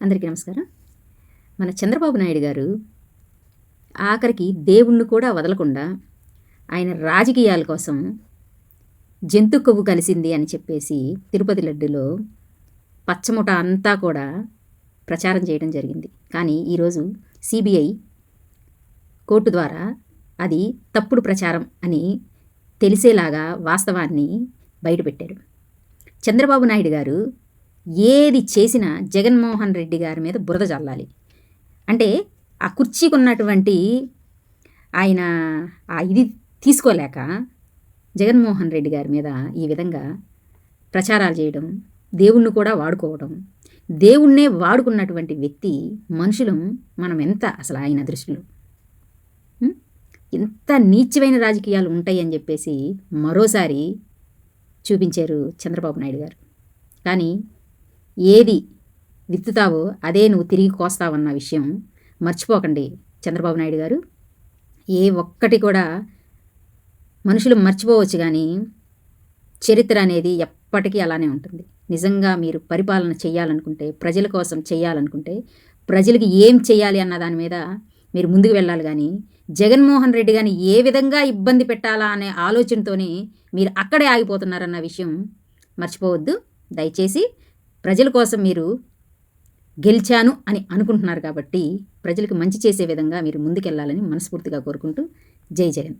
అందరికీ నమస్కారం. మన చంద్రబాబు నాయుడు గారు ఆఖరికి దేవుణ్ణి కూడా వదలకుండా ఆయన రాజకీయాల కోసం జంతు కొవ్వు కలిసింది అని చెప్పేసి తిరుపతి లడ్డులో పచ్చముఠ అంతా కూడా ప్రచారం చేయడం జరిగింది. కానీ ఈరోజు సిబిఐ కోర్టు ద్వారా అది తప్పుడు ప్రచారం అని తెలిసేలాగా వాస్తవాన్ని బయటపెట్టారు. చంద్రబాబు నాయుడు గారు ఏది చేసినా జగన్మోహన్ రెడ్డి గారి మీద బురద చల్లాలి. అంటే ఆ కుర్చీకి ఉన్నటువంటి ఆయన ఇది తీసుకోలేక జగన్మోహన్ రెడ్డి గారి మీద ఈ విధంగా ప్రచారాలు చేయడం, దేవుణ్ణి కూడా వాడుకోవడం. దేవుణ్ణే వాడుకున్నటువంటి వ్యక్తి మనుషులం మనం ఎంత అసలు ఆయన దృష్టిలో ఎంత నీచమైన రాజకీయాలు ఉంటాయి అని చెప్పేసి మరోసారి చూపించారు చంద్రబాబు నాయుడు గారు. కానీ ఏది విత్తుతావో అదే నువ్వు తిరిగి కోస్తావన్న విషయం మర్చిపోకండి చంద్రబాబు నాయుడు గారు. ఏ ఒక్కటి కూడా మనుషులు మర్చిపోవచ్చు, కానీ చరిత్ర అనేది ఎప్పటికీ అలానే ఉంటుంది. నిజంగా మీరు పరిపాలన చేయాలనుకుంటే, ప్రజల కోసం చేయాలనుకుంటే, ప్రజలకి ఏం చేయాలి అన్న దాని మీద మీరు ముందుకు వెళ్ళాలి. కానీ జగన్మోహన్ రెడ్డి గారిని ఏ విధంగా ఇబ్బంది పెట్టాలా అనే ఆలోచనతోనే మీరు అక్కడే ఆగిపోతున్నారన్న విషయం మర్చిపోవద్దు. దయచేసి ప్రజల కోసం మీరు గెలిచాను అని అనుకుంటున్నారు కాబట్టి ప్రజలకు మంచి చేసే విధంగా మీరు ముందుకెళ్ళాలని మనస్ఫూర్తిగా కోరుకుంటూ జై జగన్.